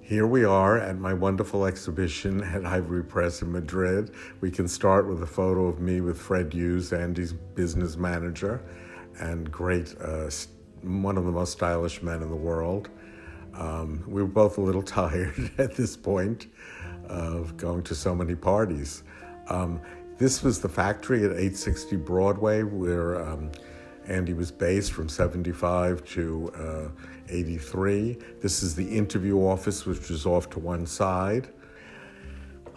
Here we are at my wonderful exhibition at Ivorypress in Madrid. We can start with a photo of me with Fred Hughes, Andy's business manager, and one of the most stylish men in the world. We were both a little tired at this point of going to so many parties. This was the factory at 860 Broadway where Andy was based from 75 to 83. This is the interview office, which was off to one side.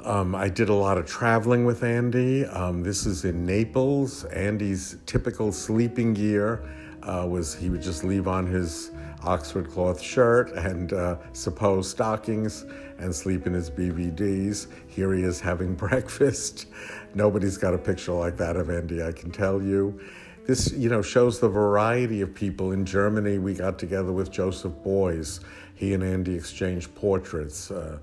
I did a lot of traveling with Andy. This is in Naples. Andy's typical sleeping gear was he would just leave on his Oxford cloth shirt and supposed stockings and sleep in his BVDs. Here he is having breakfast. Nobody's got a picture like that of Andy, I can tell you. This, shows the variety of people. In Germany, we got together with Joseph Beuys. He and Andy exchanged portraits, the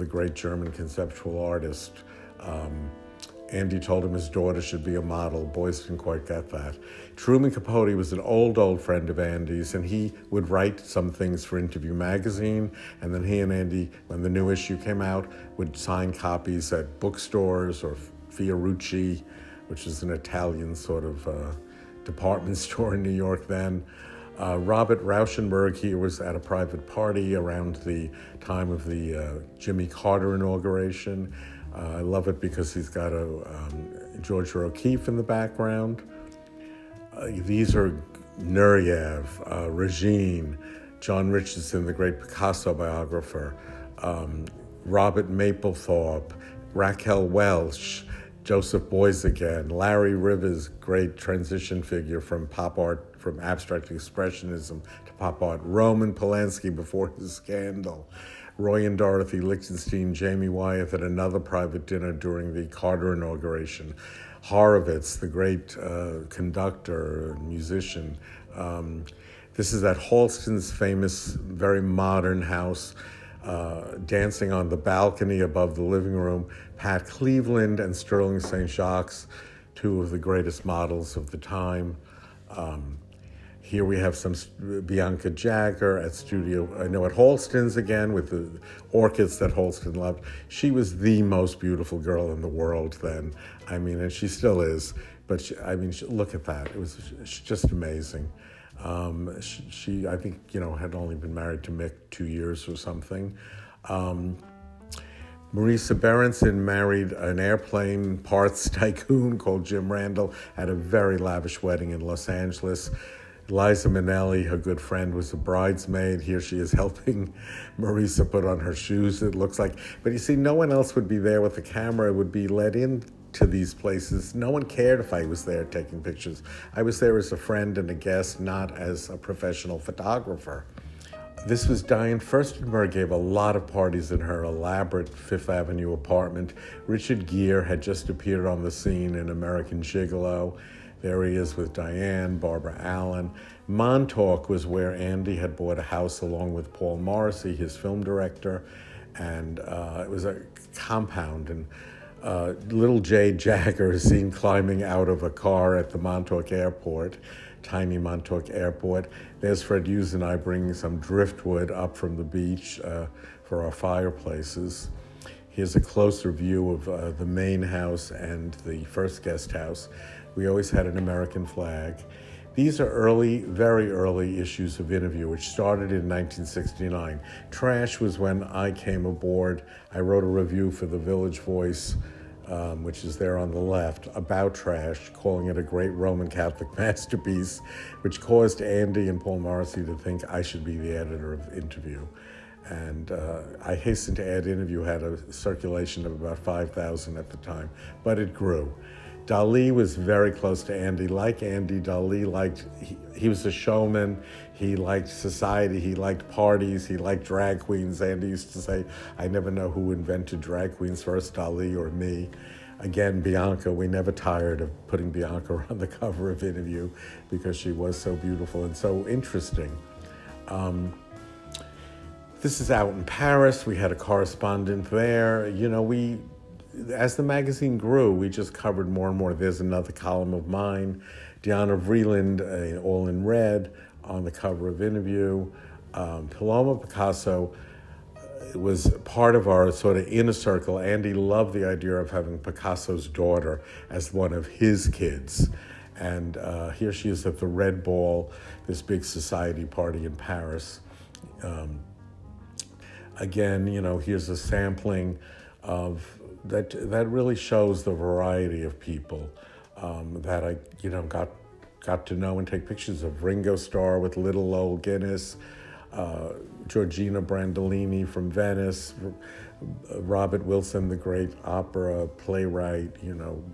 great German conceptual artist. Andy told him his daughter should be a model. Beuys didn't quite get that. Truman Capote was an old friend of Andy's, and he would write some things for Interview magazine, and then he and Andy, when the new issue came out, would sign copies at bookstores or Fiorucci, which is an Italian sort of department store in New York then. Robert Rauschenberg here was at a private party around the time of the Jimmy Carter inauguration. I love it because he's got a Georgia O'Keeffe in the background. These are Nureyev, Reagan, John Richardson, the great Picasso biographer, Robert Mapplethorpe, Raquel Welch, Joseph Beuys again, Larry Rivers, great transition figure from pop art, from abstract expressionism to pop art, Roman Polanski before his scandal, Roy and Dorothy Lichtenstein, Jamie Wyeth at another private dinner during the Carter inauguration, Horowitz, the great conductor and musician. This is at Halston's famous, very modern house, dancing on the balcony above the living room. Pat Cleveland and Sterling St. Jacques, two of the greatest models of the time. Here we have some Bianca Jagger at Halston's again with the orchids that Halston loved. She was the most beautiful girl in the world then. And she still is. But look at that. It was just amazing. She I think, had only been married to Mick 2 years or something. Marisa Berenson married an airplane parts tycoon called Jim Randall at a very lavish wedding in Los Angeles. Liza Minnelli, her good friend, was a bridesmaid. Here she is helping Marisa put on her shoes, it looks like. But you see, no one else would be there with the camera, would be let in to these places. No one cared if I was there taking pictures. I was there as a friend and a guest, not as a professional photographer. This was Diane Furstenberg, gave a lot of parties in her elaborate Fifth Avenue apartment. Richard Gere had just appeared on the scene in American Gigolo. There he is with Diane, Barbara Allen. Montauk was where Andy had bought a house along with Paul Morrissey, his film director, and it was a compound. And little Jay Jagger is seen climbing out of a car at the Montauk Airport, tiny Montauk Airport. There's Fred Hughes and I bringing some driftwood up from the beach for our fireplaces. Here's a closer view of the main house and the first guest house. We always had an American flag. These are early, very early issues of Interview, which started in 1969. Trash was when I came aboard. I wrote a review for the Village Voice, which is there on the left, about Trash, calling it a great Roman Catholic masterpiece, which caused Andy and Paul Morrissey to think I should be the editor of Interview. And I hasten to add, Interview had a circulation of about 5,000 at the time, but it grew. Dali was very close to Andy. Like Andy, Dali he was a showman. He liked society. He liked parties. He liked drag queens. Andy used to say, I never know who invented drag queens first, Dali or me. Again, Bianca, we never tired of putting Bianca on the cover of Interview because she was so beautiful and so interesting. This is out in Paris. We had a correspondent there. As the magazine grew, we just covered more and more. There's another column of mine. Diana Vreeland, all in red, on the cover of Interview. Paloma Picasso was part of our sort of inner circle. Andy loved the idea of having Picasso's daughter as one of his kids. And here she is at the Red Ball, this big society party in Paris. Again, here's a sampling of that really shows the variety of people that I, got to know and take pictures of. Ringo Starr with Little Old Guinness, Georgina Brandolini from Venice, Robert Wilson, the great opera playwright,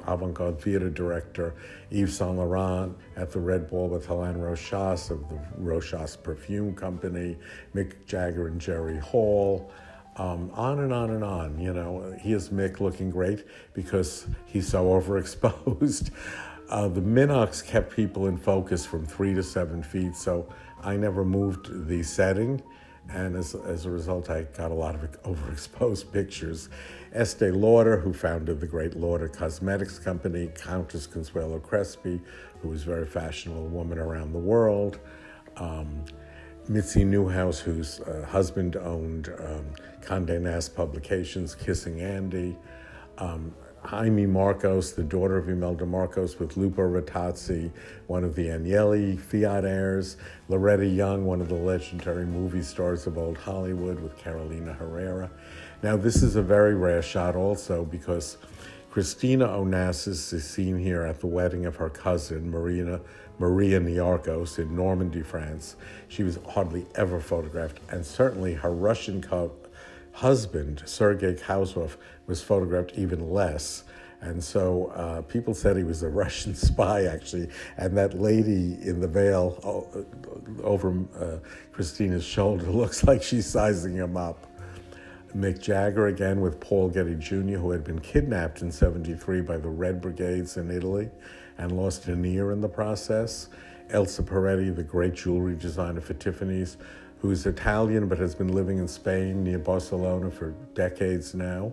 avant-garde theater director, Yves Saint Laurent at the Red Ball with Helene Rochas of the Rochas Perfume Company, Mick Jagger and Jerry Hall, on and on and on. Here's Mick looking great because he's so overexposed. The Minox kept people in focus from 3 to 7 feet, so I never moved the setting, and as a result, I got a lot of overexposed pictures. Estee Lauder, who founded the great Lauder Cosmetics Company, Countess Consuelo Crespi, who was a very fashionable woman around the world, Mitzi Newhouse, whose husband owned Condé Nast Publications, Kissing Andy, Jaime Marcos, the daughter of Imelda Marcos, with Lupo Rattazzi, one of the Agnelli Fiat heirs, Loretta Young, one of the legendary movie stars of old Hollywood, with Carolina Herrera. Now, this is a very rare shot also because Christina Onassis is seen here at the wedding of her cousin, Maria Niarchos, in Normandy, France. She was hardly ever photographed, and certainly her Russian husband, Sergei Kausov, was photographed even less. And so people said he was a Russian spy, actually. And that lady in the veil over Christina's shoulder looks like she's sizing him up. Mick Jagger, again, with Paul Getty Jr., who had been kidnapped in '73 by the Red Brigades in Italy and lost an ear in the process. Elsa Peretti, the great jewelry designer for Tiffany's, who's Italian but has been living in Spain near Barcelona for decades now.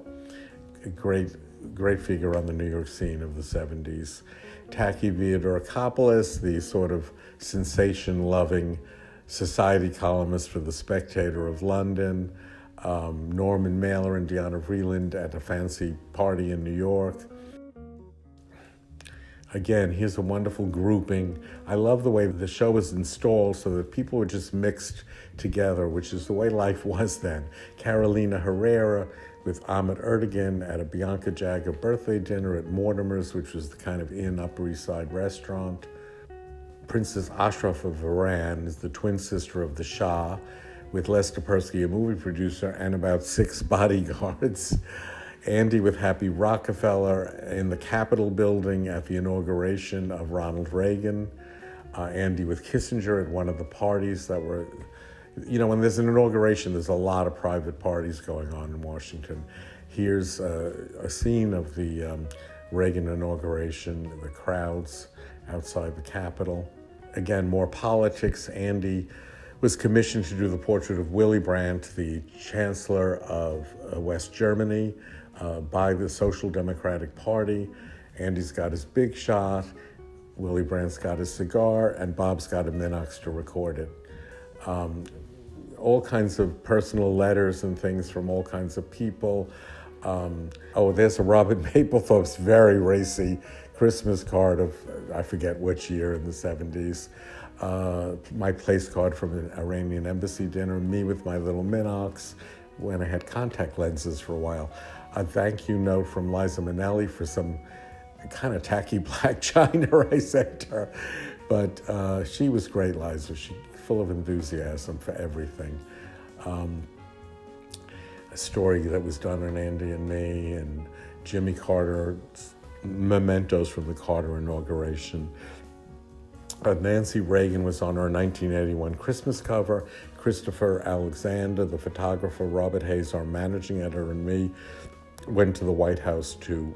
A great figure on the New York scene of the 70s. Taki Theodorakopoulos, the sort of sensation-loving society columnist for The Spectator of London. Norman Mailer and Diana Vreeland at a fancy party in New York. Again, here's a wonderful grouping. I love the way the show was installed so that people were just mixed together, which is the way life was then. Carolina Herrera with Ahmet Ertegun at a Bianca Jagger birthday dinner at Mortimer's, which was the kind of Upper East Side restaurant. Princess Ashraf of Iran is the twin sister of the Shah, with Les Kapersky, a movie producer, and about 6 bodyguards. Andy with Happy Rockefeller in the Capitol building at the inauguration of Ronald Reagan. Andy with Kissinger at one of the parties that were, when there's an inauguration, there's a lot of private parties going on in Washington. Here's a scene of the Reagan inauguration, the crowds outside the Capitol. Again, more politics. Andy was commissioned to do the portrait of Willy Brandt, the Chancellor of West Germany, by the Social Democratic Party. Andy's got his big shot, Willy Brandt's got his cigar, and Bob's got a Minox to record it. All kinds of personal letters and things from all kinds of people. There's a Robin Mapplethorpe's very racy Christmas card of, I forget which year in the 70s. My place card from an Iranian embassy dinner, me with my little Minox when I had contact lenses for a while. A thank you note from Liza Minnelli for some kind of tacky black china I sent her. But she was great, Liza. She's full of enthusiasm for everything. A story that was done on Andy and me, and Jimmy Carter, mementos from the Carter inauguration. Nancy Reagan was on our 1981 Christmas cover. Christopher Alexander, the photographer, Robert Hayes, our managing editor, and me went to the White House to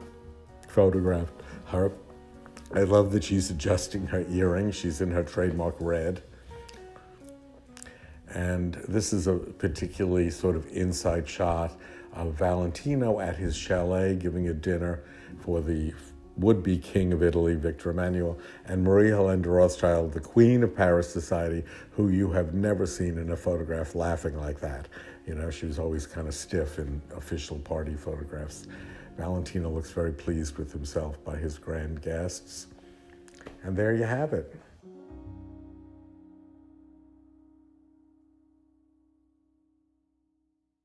photograph her. I love that she's adjusting her earrings. She's in her trademark red. And this is a particularly sort of inside shot of Valentino at his chalet giving a dinner for the would-be king of Italy, Victor Emmanuel, and Marie Helene de Rothschild, the queen of Paris society, who you have never seen in a photograph laughing like that. You know, she was always kind of stiff in official party photographs. Valentino looks very pleased with himself by his grand guests. And there you have it.